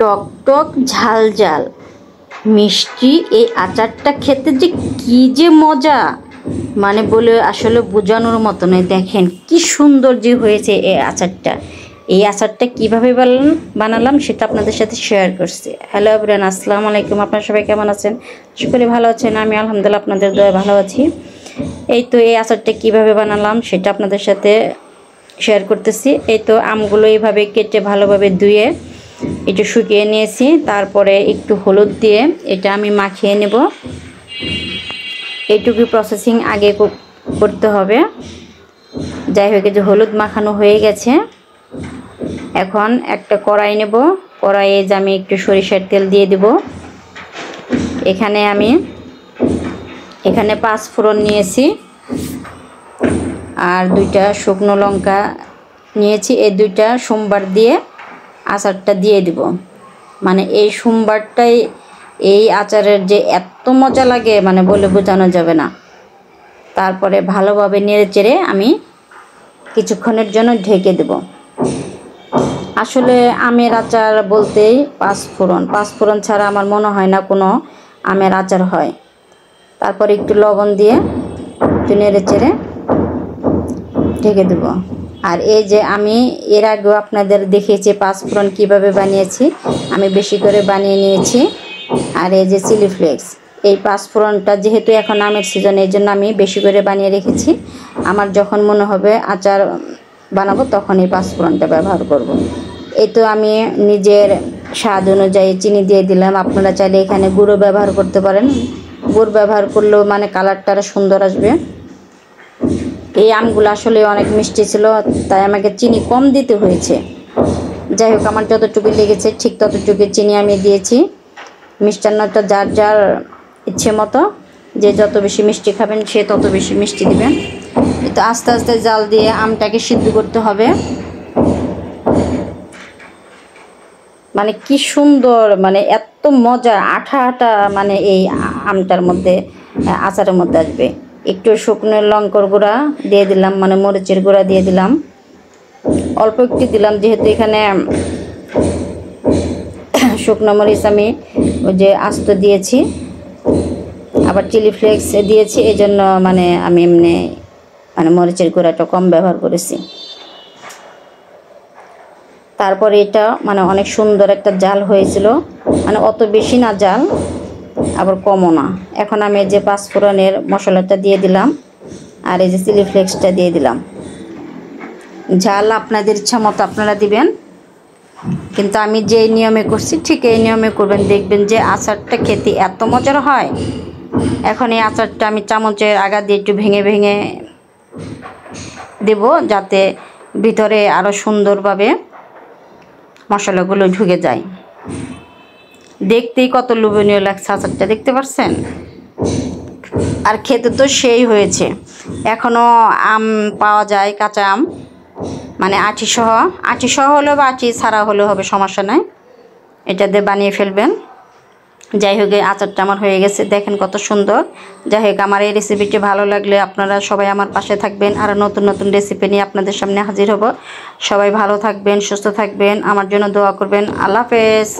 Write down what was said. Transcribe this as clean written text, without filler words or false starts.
টক টক ঝাল ঝাল মিষ্টি এই আচারটা খেতে যে কি যে মজা, মানে বলে আসলে বোঝানোর মতো নয়। দেখেন কি সুন্দর যে হয়েছে এই আচারটা। এই আচারটা কীভাবে বানালাম সেটা আপনাদের সাথে শেয়ার করছি। হ্যালো এভরিওয়ান, আসসালামু আলাইকুম। আপনারা সবাই কেমন আছেন? আশা করি ভালো আছেন। আমি আলহামদুলিল্লাহ আপনাদের দয়ায় ভালো আছি। এই তো এই আচারটা কীভাবে বানালাম সেটা আপনাদের সাথে শেয়ার করতেছি। এই তো আমগুলো এইভাবে কেটে ভালোভাবে ধুয়ে একটু শুকিয়ে নিয়েছি। তারপরে একটু হলুদ দিয়ে এটা আমি মাখিয়ে নেব। এইটুকু প্রসেসিং আগে করতে হবে। যাই হোক, যে হলুদ মাখানো হয়ে গেছে। এখন একটা কড়াই নেব। কড়াইয়ে যে আমি একটু সরিষার তেল দিয়ে দেব। এখানে 5 ফোড়ন নিয়েছি আর 2টা শুকনো লঙ্কা নিয়েছি। এই 2টা সোমবার দিয়ে আচারটা দিয়ে দিব। মানে এই সোমবারটাই এই আচারের যে এত মজা লাগে, মানে বলে বোঝানো যাবে না। তারপরে ভালোভাবে নেড়ে চেড়ে আমি কিছুক্ষণের জন্য ঢেকে দেব। আসলে আমের আচার বলতেই 5 ফোড়ন ছাড়া আমার মনে হয় না কোনো আমের আচার হয়। তারপরে একটু লবণ দিয়ে একটু নেড়ে চেড়ে ঢেকে দেব। আর এই যে আমি এর আগেও আপনাদের দেখিয়েছি 5 ফোড়ন কীভাবে বানিয়েছি, আমি বেশি করে বানিয়ে নিয়েছি। আর এই যে চিলি ফ্লেক্স, এই 5 ফোড়নটা যেহেতু এখন আমের সিজন, এই জন্য আমি বেশি করে বানিয়ে রেখেছি। আমার যখন মনে হবে আচার বানাবো তখন এই 5 ফোড়নটা ব্যবহার করব। এই তো আমি নিজের স্বাদ অনুযায়ী চিনি দিয়ে দিলাম। আপনারা চাইলে এখানে গুঁড়ো ব্যবহার করতে পারেন। গুড় ব্যবহার করলেও মানে কালারটা আরও সুন্দর আসবে। এই আমগুলো আসলে অনেক মিষ্টি ছিল, তাই আমাকে চিনি কম দিতে হয়েছে। যাই হোক, আমার যতটুকু লেগেছে ঠিক ততটুকু চিনি আমি দিয়েছি। মিষ্টান্নটা যার যার ইচ্ছে মতো, যে যত বেশি মিষ্টি খাবেন সে তত বেশি মিষ্টি দিবেন। তো আস্তে আস্তে জাল দিয়ে আমটাকে সিদ্ধ করতে হবে। মানে কি সুন্দর, মানে এত মজা, আঠা আঠা মানে এই আমটার মধ্যে আচারের মধ্যে আসবে। একটু শুকনো লঙ্কার গুঁড়া দিয়ে দিলাম, মানে মরিচের গুঁড়া দিয়ে দিলাম, অল্প একটু দিলাম, যেহেতু এখানে শুকনো মরিচ আমি ওই যে আস্ত দিয়েছি, আবার চিলি ফ্লেক্স দিয়েছি, এই জন্য মানে আমি এমনি মানে মরিচের গুঁড়াটা কম ব্যবহার করেছি। তারপরে এটা মানে অনেক সুন্দর একটা জাল হয়েছিল, মানে অত বেশি না জাল, আবার কমও না। এখন আমি যে 5 ফোড়নের মশলাটা দিয়ে দিলাম আর এই যে চিলি ফ্লেক্সটা দিয়ে দিলাম। ঝাল আপনাদের ইচ্ছা মতো আপনারা দিবেন, কিন্তু আমি যে নিয়মে করছি ঠিক এই নিয়মে করবেন। দেখবেন যে আচারটা খেতে এত মজার হয়। এখন এই আচারটা আমি চামচের আগা দিয়ে একটু ভেঙে ভেঙে দেব, যাতে ভিতরে আরও সুন্দরভাবে মশলাগুলো ঢুকে যায়। দেখতেই কত লোভনীয় লাগছে আচারটা, দেখতে পাচ্ছেন? আর খেতে তো সেই হয়েছে। এখনও আম পাওয়া যায়, কাঁচা আম, মানে আটি সহ হলেও বা আটি ছাড়া হলেও হবে, সমস্যা নাই। এটা দিয়ে বানিয়ে ফেলবেন। যাই হোক, এই আচারটা আমার হয়ে গেছে, দেখেন কত সুন্দর। যাই হোক, আমার এই রেসিপিটি ভালো লাগলে আপনারা সবাই আমার পাশে থাকবেন। আর নতুন নতুন রেসিপি নিয়ে আপনাদের সামনে হাজির হব। সবাই ভালো থাকবেন, সুস্থ থাকবেন, আমার জন্য দোয়া করবেন। আল্লাহ হাফেজ।